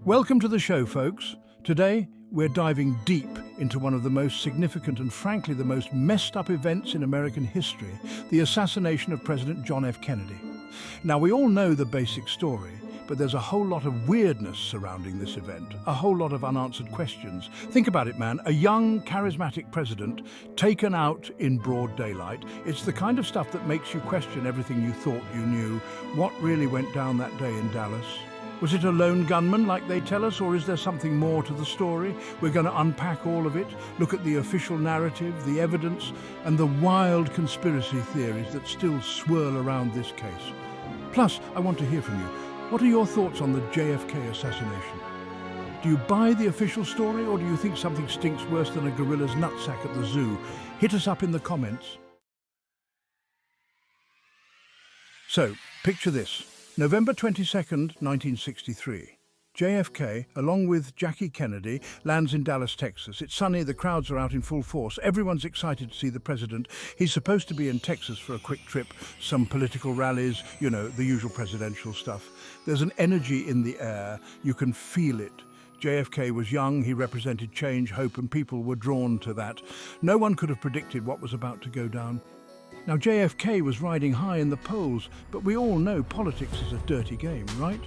Welcome to the show, folks. Today, we're diving deep into one of the most significant and frankly the most messed up events in American history, the assassination of President John F. Kennedy. Now, we all know the basic story, but there's a whole lot of weirdness surrounding this event, a whole lot of unanswered questions. Think about it, man, a young, charismatic president taken out in broad daylight. It's the kind of stuff that makes you question everything you thought you knew. What really went down that day in Dallas? Was it a lone gunman like they tell us, or is there something more to the story? We're going to unpack all of it, look at the official narrative, the evidence, and the wild conspiracy theories that still swirl around this case. Plus, I want to hear from you. What are your thoughts on the JFK assassination? Do you buy the official story, or do you think something stinks worse than a gorilla's nutsack at the zoo? Hit us up in the comments. So, picture this. November 22nd, 1963. JFK, along with Jackie Kennedy, lands in Dallas, Texas. It's sunny, the crowds are out in full force. Everyone's excited to see the president. He's supposed to be in Texas for a quick trip, some political rallies, you know, the usual presidential stuff. There's an energy in the air. You can feel it. JFK was young, he represented change, hope, and people were drawn to that. No one could have predicted what was about to go down. Now, JFK was riding high in the polls, but we all know politics is a dirty game, right?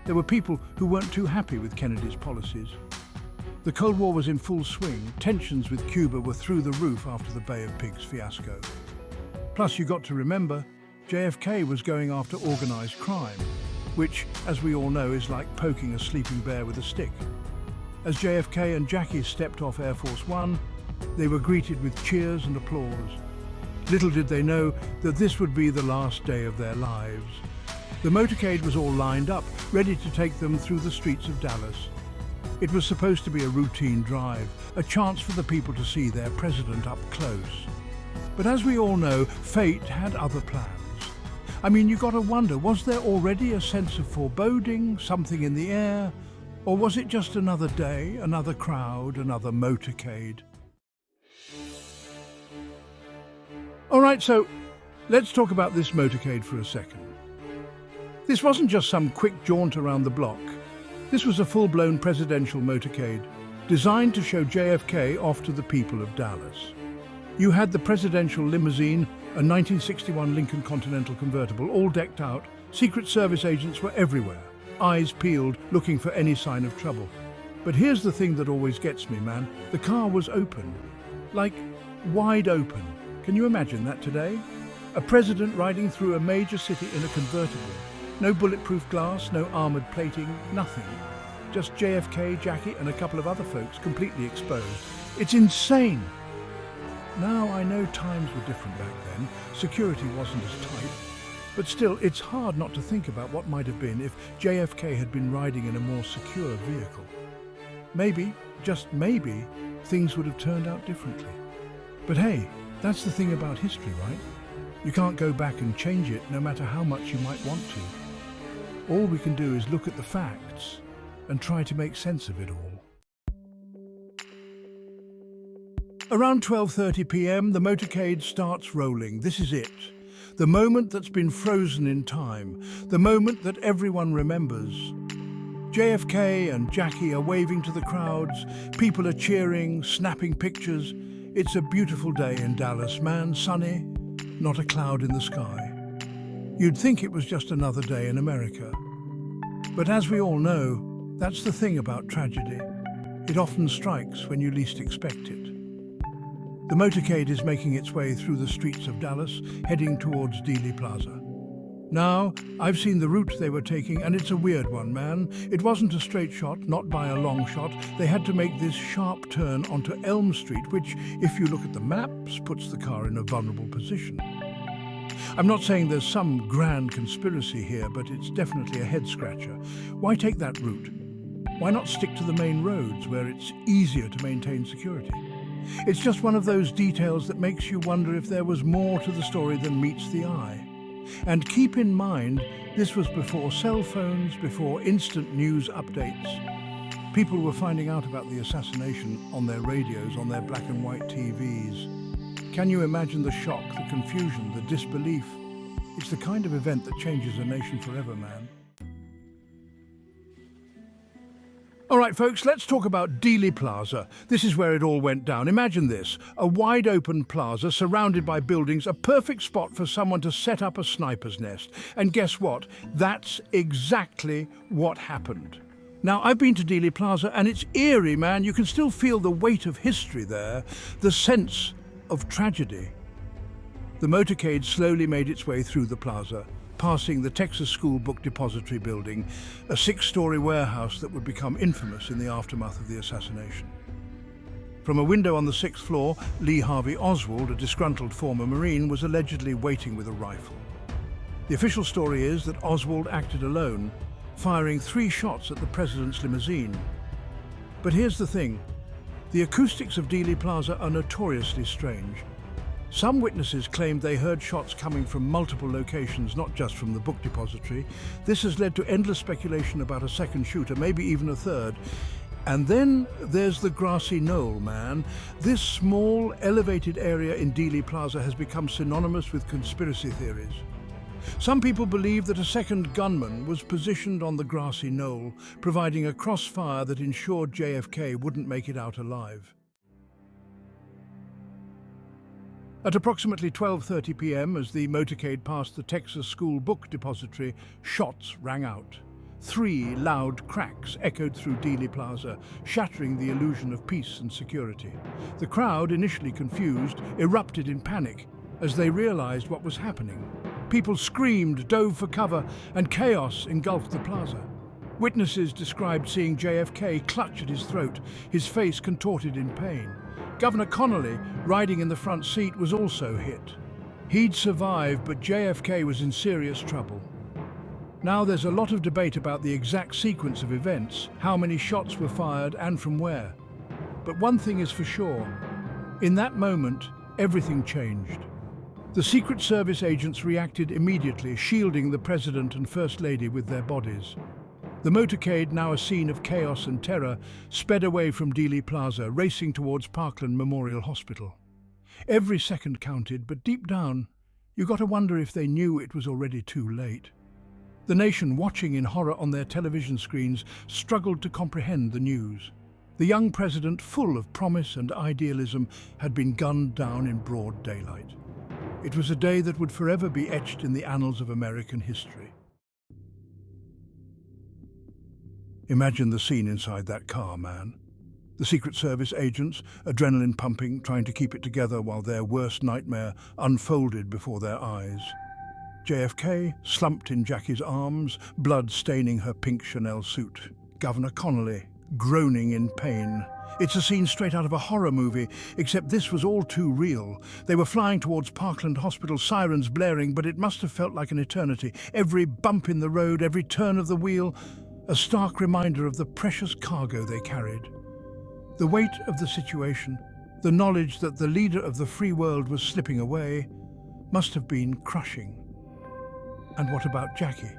There were people who weren't too happy with Kennedy's policies. The Cold War was in full swing. Tensions with Cuba were through the roof after the Bay of Pigs fiasco. Plus, you got to remember, JFK was going after organized crime, which, as we all know, is like poking a sleeping bear with a stick. As JFK and Jackie stepped off Air Force One, they were greeted with cheers and applause. Little did they know that this would be the last day of their lives. The motorcade was all lined up, ready to take them through the streets of Dallas. It was supposed to be a routine drive, a chance for the people to see their president up close. But as we all know, fate had other plans. I mean, you got to wonder, was there already a sense of foreboding, something in the air? Or was it just another day, another crowd, another motorcade? All right, so let's talk about this motorcade for a second. This wasn't just some quick jaunt around the block. This was a full-blown presidential motorcade designed to show JFK off to the people of Dallas. You had the presidential limousine, a 1961 Lincoln Continental convertible, all decked out. Secret Service agents were everywhere, eyes peeled, looking for any sign of trouble. But here's the thing that always gets me, man. The car was open, like wide open. Can you imagine that today? A president riding through a major city in a convertible. No bulletproof glass, no armored plating, nothing. Just JFK, Jackie, and a couple of other folks completely exposed. It's insane! Now, I know times were different back then. Security wasn't as tight. But still, it's hard not to think about what might have been if JFK had been riding in a more secure vehicle. Maybe, just maybe, things would have turned out differently. But hey, that's the thing about history, right? You can't go back and change it, no matter how much you might want to. All we can do is look at the facts and try to make sense of it all. Around 12:30 p.m, the motorcade starts rolling. This is it. The moment that's been frozen in time. The moment that everyone remembers. JFK and Jackie are waving to the crowds. People are cheering, snapping pictures. It's a beautiful day in Dallas, man, sunny, not a cloud in the sky. You'd think it was just another day in America. But as we all know, that's the thing about tragedy. It often strikes when you least expect it. The motorcade is making its way through the streets of Dallas, heading towards Dealey Plaza. Now, I've seen the route they were taking, and it's a weird one, man. It wasn't a straight shot, not by a long shot. They had to make this sharp turn onto Elm Street, which, if you look at the maps, puts the car in a vulnerable position. I'm not saying there's some grand conspiracy here, but it's definitely a head-scratcher. Why take that route? Why not stick to the main roads, where it's easier to maintain security? It's just one of those details that makes you wonder if there was more to the story than meets the eye. And keep in mind, this was before cell phones, before instant news updates. People were finding out about the assassination on their radios, on their black and white TVs. Can you imagine the shock, the confusion, the disbelief? It's the kind of event that changes a nation forever, man. All right, folks, let's talk about Dealey Plaza. This is where it all went down. Imagine this, a wide-open plaza surrounded by buildings, a perfect spot for someone to set up a sniper's nest. And guess what? That's exactly what happened. Now, I've been to Dealey Plaza, and it's eerie, man. You can still feel the weight of history there, the sense of tragedy. The motorcade slowly made its way through the plaza, passing the Texas School Book Depository building, a 6-story warehouse that would become infamous in the aftermath of the assassination. From a window on the 6th floor, Lee Harvey Oswald, a disgruntled former Marine, was allegedly waiting with a rifle. The official story is that Oswald acted alone, firing 3 shots at the president's limousine. But here's the thing, the acoustics of Dealey Plaza are notoriously strange. Some witnesses claimed they heard shots coming from multiple locations, not just from the book depository. This has led to endless speculation about a second shooter, maybe even a third. And then there's the grassy knoll, man. This small, elevated area in Dealey Plaza has become synonymous with conspiracy theories. Some people believe that a second gunman was positioned on the grassy knoll, providing a crossfire that ensured JFK wouldn't make it out alive. At approximately 12:30 p.m., as the motorcade passed the Texas School Book Depository, shots rang out. 3 loud cracks echoed through Dealey Plaza, shattering the illusion of peace and security. The crowd, initially confused, erupted in panic as they realized what was happening. People screamed, dove for cover, and chaos engulfed the plaza. Witnesses described seeing JFK clutch at his throat, his face contorted in pain. Governor Connolly, riding in the front seat, was also hit. He'd survived, but JFK was in serious trouble. Now there's a lot of debate about the exact sequence of events, how many shots were fired and from where. But one thing is for sure, in that moment, everything changed. The Secret Service agents reacted immediately, shielding the President and First Lady with their bodies. The motorcade, now a scene of chaos and terror, sped away from Dealey Plaza, racing towards Parkland Memorial Hospital. Every second counted, but deep down, you got to wonder if they knew it was already too late. The nation, watching in horror on their television screens, struggled to comprehend the news. The young president, full of promise and idealism, had been gunned down in broad daylight. It was a day that would forever be etched in the annals of American history. Imagine the scene inside that car, man. The Secret Service agents, adrenaline pumping, trying to keep it together while their worst nightmare unfolded before their eyes. JFK, slumped in Jackie's arms, blood staining her pink Chanel suit. Governor Connolly, groaning in pain. It's a scene straight out of a horror movie, except this was all too real. They were flying towards Parkland Hospital, sirens blaring, but it must have felt like an eternity. Every bump in the road, every turn of the wheel, a stark reminder of the precious cargo they carried. The weight of the situation, the knowledge that the leader of the free world was slipping away, must have been crushing. And what about Jackie?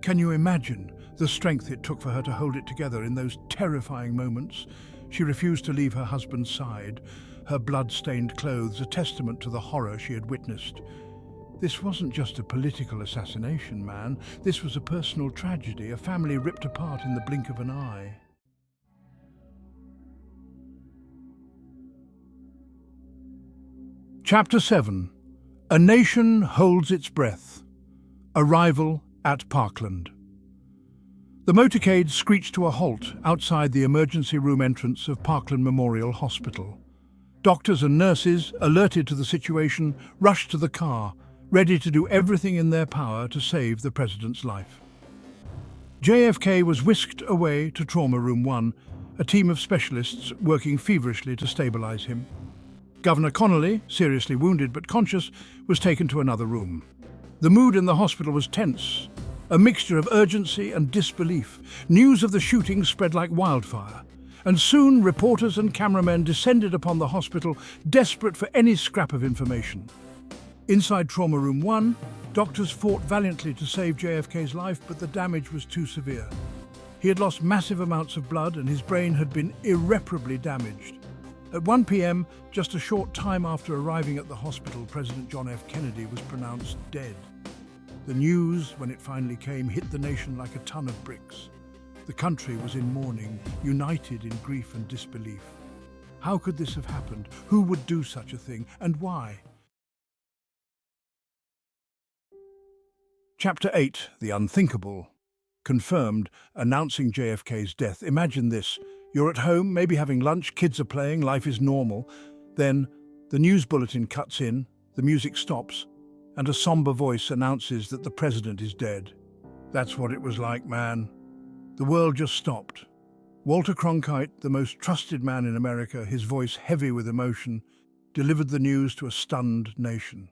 Can you imagine the strength it took for her to hold it together in those terrifying moments? She refused to leave her husband's side, her blood-stained clothes a testament to the horror she had witnessed. This wasn't just a political assassination, man. This was a personal tragedy, a family ripped apart in the blink of an eye. Chapter 7. A Nation Holds Its Breath. Arrival at Parkland. The motorcade screeched to a halt outside the emergency room entrance of Parkland Memorial Hospital. Doctors and nurses, alerted to the situation, rushed to the car, ready to do everything in their power to save the president's life. JFK was whisked away to Trauma Room 1, a team of specialists working feverishly to stabilize him. Governor Connolly, seriously wounded but conscious, was taken to another room. The mood in the hospital was tense, a mixture of urgency and disbelief. News of the shooting spread like wildfire, and soon reporters and cameramen descended upon the hospital, desperate for any scrap of information. Inside Trauma Room 1, doctors fought valiantly to save JFK's life, but the damage was too severe. He had lost massive amounts of blood and his brain had been irreparably damaged. At 1 p.m., just a short time after arriving at the hospital, President John F. Kennedy was pronounced dead. The news, when it finally came, hit the nation like a ton of bricks. The country was in mourning, united in grief and disbelief. How could this have happened? Who would do such a thing, and why? Chapter 8, The Unthinkable. Confirmed, announcing JFK's death. Imagine this. You're at home, maybe having lunch, kids are playing, life is normal. Then, the news bulletin cuts in, the music stops, and a somber voice announces that the president is dead. That's what it was like, man. The world just stopped. Walter Cronkite, the most trusted man in America, his voice heavy with emotion, delivered the news to a stunned nation.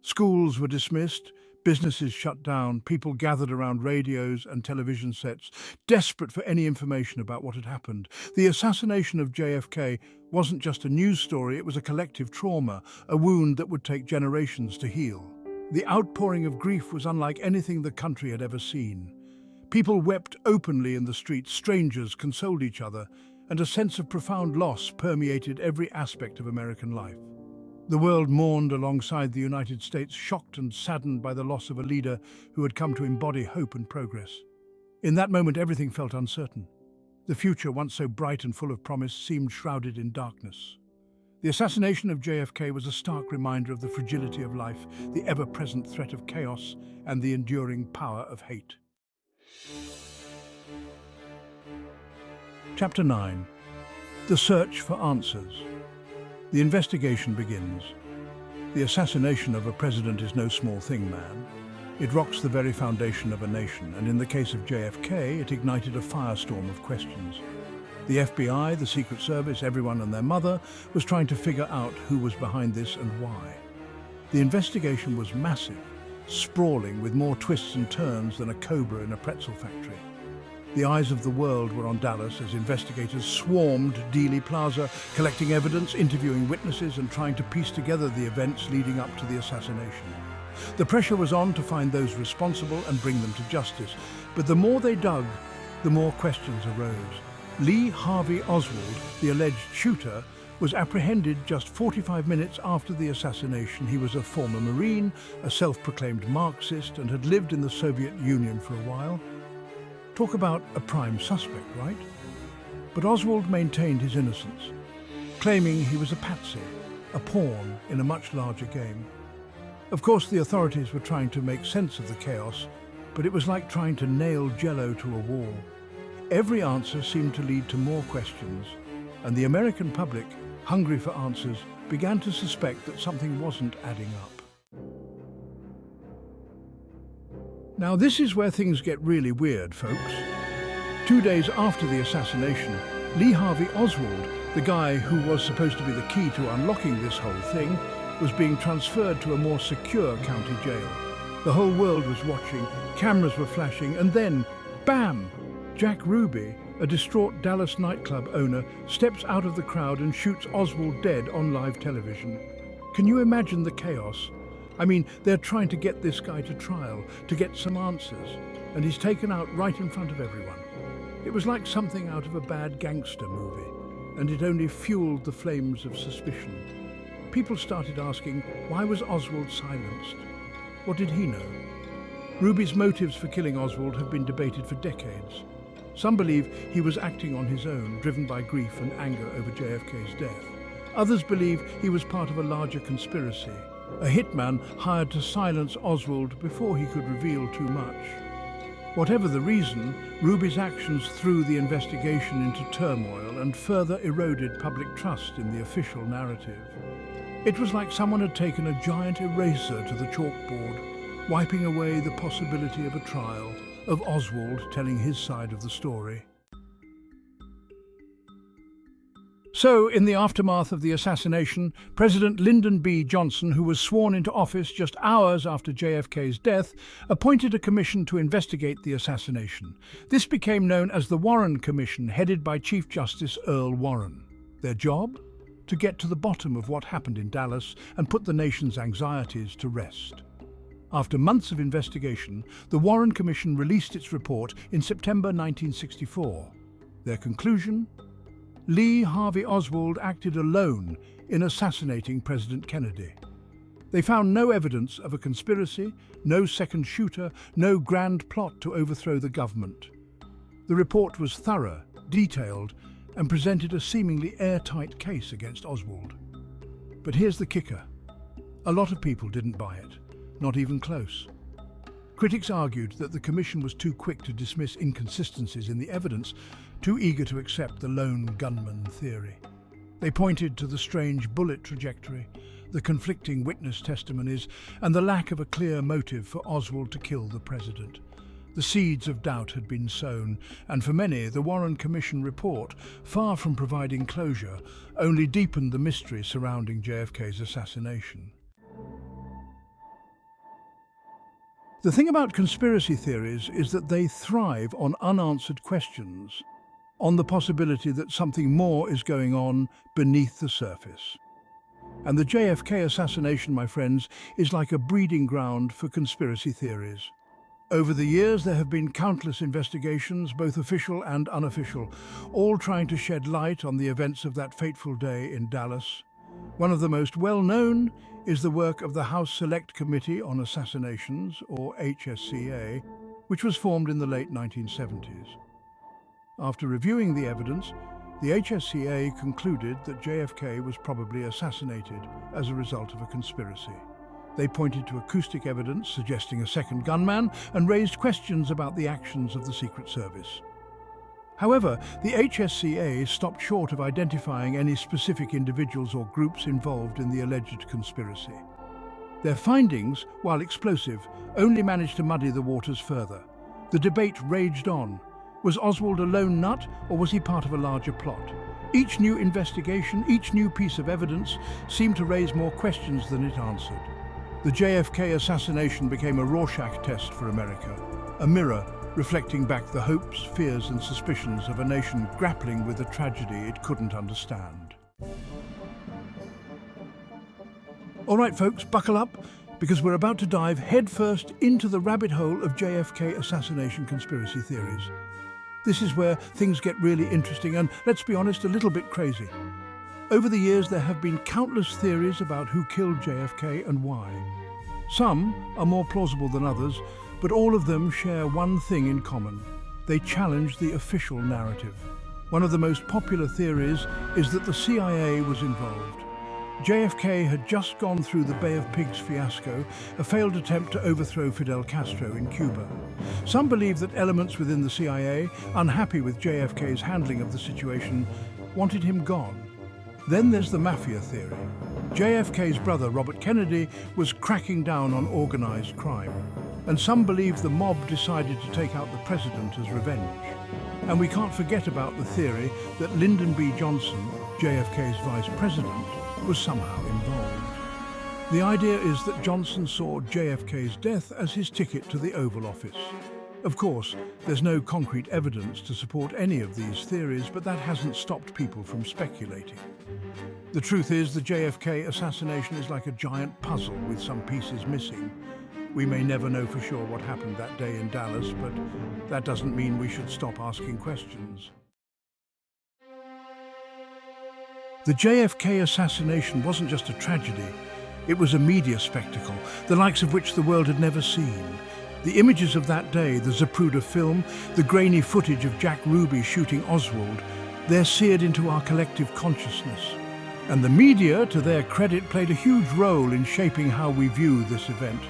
Schools were dismissed, businesses shut down, people gathered around radios and television sets, desperate for any information about what had happened. The assassination of JFK wasn't just a news story, it was a collective trauma, a wound that would take generations to heal. The outpouring of grief was unlike anything the country had ever seen. People wept openly in the streets, strangers consoled each other, and a sense of profound loss permeated every aspect of American life. The world mourned alongside the United States, shocked and saddened by the loss of a leader who had come to embody hope and progress. In that moment, everything felt uncertain. The future, once so bright and full of promise, seemed shrouded in darkness. The assassination of JFK was a stark reminder of the fragility of life, the ever-present threat of chaos, and the enduring power of hate. Chapter 9. The Search for Answers. The investigation begins. The assassination of a president is no small thing, man. It rocks the very foundation of a nation, and in the case of JFK, it ignited a firestorm of questions. The FBI, the Secret Service, everyone and their mother was trying to figure out who was behind this and why. The investigation was massive, sprawling with more twists and turns than a cobra in a pretzel factory. The eyes of the world were on Dallas as investigators swarmed Dealey Plaza, collecting evidence, interviewing witnesses, and trying to piece together the events leading up to the assassination. The pressure was on to find those responsible and bring them to justice, but the more they dug, the more questions arose. Lee Harvey Oswald, the alleged shooter, was apprehended just 45 minutes after the assassination. He was a former Marine, a self-proclaimed Marxist, and had lived in the Soviet Union for a while. Talk about a prime suspect, right? But Oswald maintained his innocence, claiming he was a patsy, a pawn in a much larger game. Of course, the authorities were trying to make sense of the chaos, but it was like trying to nail Jell-O to a wall. Every answer seemed to lead to more questions, and the American public, hungry for answers, began to suspect that something wasn't adding up. Now, this is where things get really weird, folks. 2 days after the assassination, Lee Harvey Oswald, the guy who was supposed to be the key to unlocking this whole thing, was being transferred to a more secure county jail. The whole world was watching, cameras were flashing, and then, bam! Jack Ruby, a distraught Dallas nightclub owner, steps out of the crowd and shoots Oswald dead on live television. Can you imagine the chaos? I mean, they're trying to get this guy to trial, to get some answers, and he's taken out right in front of everyone. It was like something out of a bad gangster movie, and it only fueled the flames of suspicion. People started asking, why was Oswald silenced? What did he know? Ruby's motives for killing Oswald have been debated for decades. Some believe he was acting on his own, driven by grief and anger over JFK's death. Others believe he was part of a larger conspiracy, a hitman hired to silence Oswald before he could reveal too much. Whatever the reason, Ruby's actions threw the investigation into turmoil and further eroded public trust in the official narrative. It was like someone had taken a giant eraser to the chalkboard, wiping away the possibility of a trial, of Oswald telling his side of the story. So, in the aftermath of the assassination, President Lyndon B. Johnson, who was sworn into office just hours after JFK's death, appointed a commission to investigate the assassination. This became known as the Warren Commission, headed by Chief Justice Earl Warren. Their job? To get to the bottom of what happened in Dallas and put the nation's anxieties to rest. After months of investigation, the Warren Commission released its report in September 1964. Their conclusion? Lee Harvey Oswald acted alone in assassinating President Kennedy. They found no evidence of a conspiracy, no second shooter, no grand plot to overthrow the government. The report was thorough, detailed, and presented a seemingly airtight case against Oswald. But here's the kicker. A lot of people didn't buy it, not even close. Critics argued that the commission was too quick to dismiss inconsistencies in the evidence, too eager to accept the lone gunman theory. They pointed to the strange bullet trajectory, the conflicting witness testimonies, and the lack of a clear motive for Oswald to kill the president. The seeds of doubt had been sown, and for many, the Warren Commission report, far from providing closure, only deepened the mystery surrounding JFK's assassination. The thing about conspiracy theories is that they thrive on unanswered questions, on the possibility that something more is going on beneath the surface. And the JFK assassination, my friends, is like a breeding ground for conspiracy theories. Over the years, there have been countless investigations, both official and unofficial, all trying to shed light on the events of that fateful day in Dallas. One of the most well-known is the work of the House Select Committee on Assassinations, or HSCA, which was formed in the late 1970s. After reviewing the evidence, the HSCA concluded that JFK was probably assassinated as a result of a conspiracy. They pointed to acoustic evidence suggesting a second gunman and raised questions about the actions of the Secret Service. However, the HSCA stopped short of identifying any specific individuals or groups involved in the alleged conspiracy. Their findings, while explosive, only managed to muddy the waters further. The debate raged on. Was Oswald a lone nut, or was he part of a larger plot? Each new investigation, each new piece of evidence, seemed to raise more questions than it answered. The JFK assassination became a Rorschach test for America, a mirror reflecting back the hopes, fears and suspicions of a nation grappling with a tragedy it couldn't understand. All right, folks, buckle up, because we're about to dive headfirst into the rabbit hole of JFK assassination conspiracy theories. This is where things get really interesting and, let's be honest, a little bit crazy. Over the years, there have been countless theories about who killed JFK and why. Some are more plausible than others, but all of them share one thing in common. They challenge the official narrative. One of the most popular theories is that the CIA was involved. JFK had just gone through the Bay of Pigs fiasco, a failed attempt to overthrow Fidel Castro in Cuba. Some believe that elements within the CIA, unhappy with JFK's handling of the situation, wanted him gone. Then there's the mafia theory. JFK's brother, Robert Kennedy, was cracking down on organized crime. And some believe the mob decided to take out the president as revenge. And we can't forget about the theory that Lyndon B. Johnson, JFK's vice president, was somehow involved. The idea is that Johnson saw JFK's death as his ticket to the Oval Office. Of course, there's no concrete evidence to support any of these theories, but that hasn't stopped people from speculating. The truth is, the JFK assassination is like a giant puzzle with some pieces missing. We may never know for sure what happened that day in Dallas, but that doesn't mean we should stop asking questions. The JFK assassination wasn't just a tragedy, it was a media spectacle, the likes of which the world had never seen. The images of that day, the Zapruder film, the grainy footage of Jack Ruby shooting Oswald, they're seared into our collective consciousness. And the media, to their credit, played a huge role in shaping how we view this event.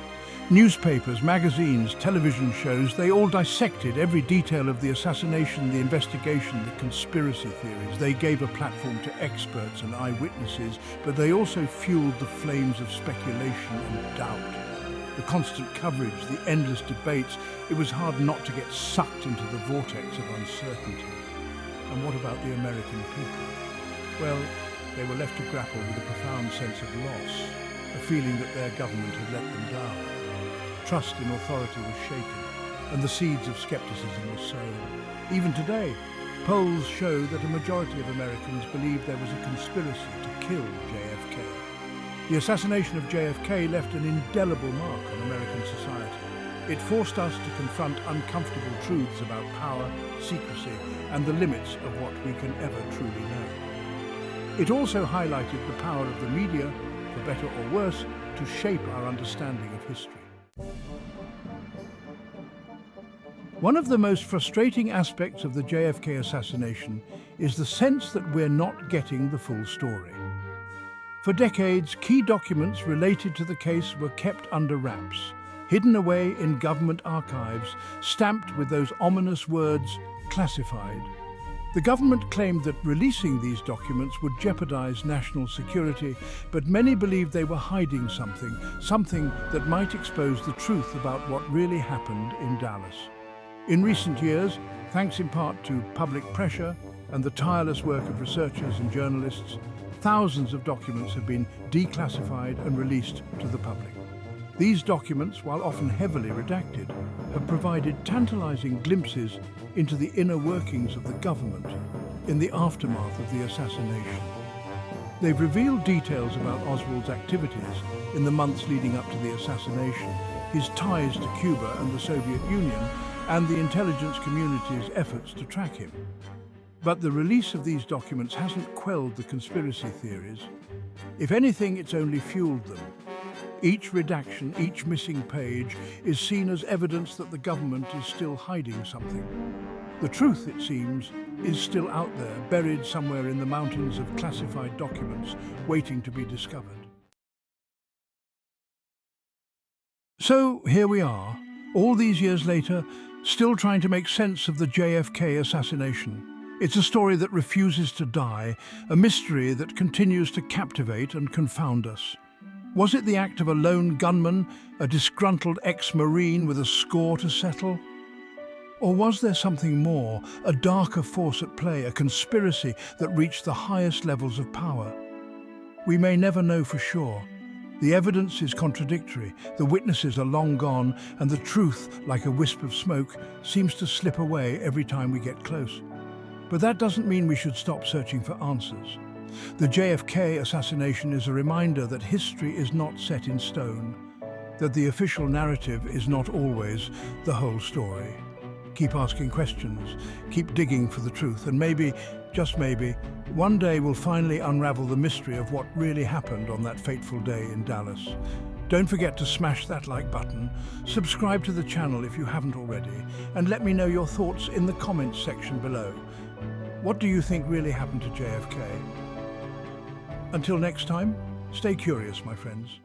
Newspapers, magazines, television shows, they all dissected every detail of the assassination, the investigation, the conspiracy theories. They gave a platform to experts and eyewitnesses, but they also fueled the flames of speculation and doubt. The constant coverage, the endless debates, it was hard not to get sucked into the vortex of uncertainty. And what about the American people? Well, they were left to grapple with a profound sense of loss, a feeling that their government had let them down. Trust in authority was shaken, and the seeds of skepticism were sown. Even today, polls show that a majority of Americans believe there was a conspiracy to kill JFK. The assassination of JFK left an indelible mark on American society. It forced us to confront uncomfortable truths about power, secrecy, and the limits of what we can ever truly know. It also highlighted the power of the media, for better or worse, to shape our understanding of history. One of the most frustrating aspects of the JFK assassination is the sense that we're not getting the full story. For decades, key documents related to the case were kept under wraps, hidden away in government archives, stamped with those ominous words, classified. The government claimed that releasing these documents would jeopardize national security, but many believed they were hiding something that might expose the truth about what really happened in Dallas. In recent years, thanks in part to public pressure and the tireless work of researchers and journalists, thousands of documents have been declassified and released to the public. These documents, while often heavily redacted, have provided tantalizing glimpses into the inner workings of the government in the aftermath of the assassination. They've revealed details about Oswald's activities in the months leading up to the assassination, his ties to Cuba and the Soviet Union, and the intelligence community's efforts to track him. But the release of these documents hasn't quelled the conspiracy theories. If anything, it's only fueled them. Each redaction, each missing page, is seen as evidence that the government is still hiding something. The truth, it seems, is still out there, buried somewhere in the mountains of classified documents, waiting to be discovered. So here we are, all these years later, still trying to make sense of the JFK assassination. It's a story that refuses to die, a mystery that continues to captivate and confound us. Was it the act of a lone gunman, a disgruntled ex-Marine with a score to settle? Or was there something more, a darker force at play, a conspiracy that reached the highest levels of power? We may never know for sure. The evidence is contradictory, the witnesses are long gone, and the truth, like a wisp of smoke, seems to slip away every time we get close. But that doesn't mean we should stop searching for answers. The JFK assassination is a reminder that history is not set in stone, that the official narrative is not always the whole story. Keep asking questions, keep digging for the truth, and maybe, just maybe, one day we'll finally unravel the mystery of what really happened on that fateful day in Dallas. Don't forget to smash that like button, subscribe to the channel if you haven't already, and let me know your thoughts in the comments section below. What do you think really happened to JFK? Until next time, stay curious, my friends.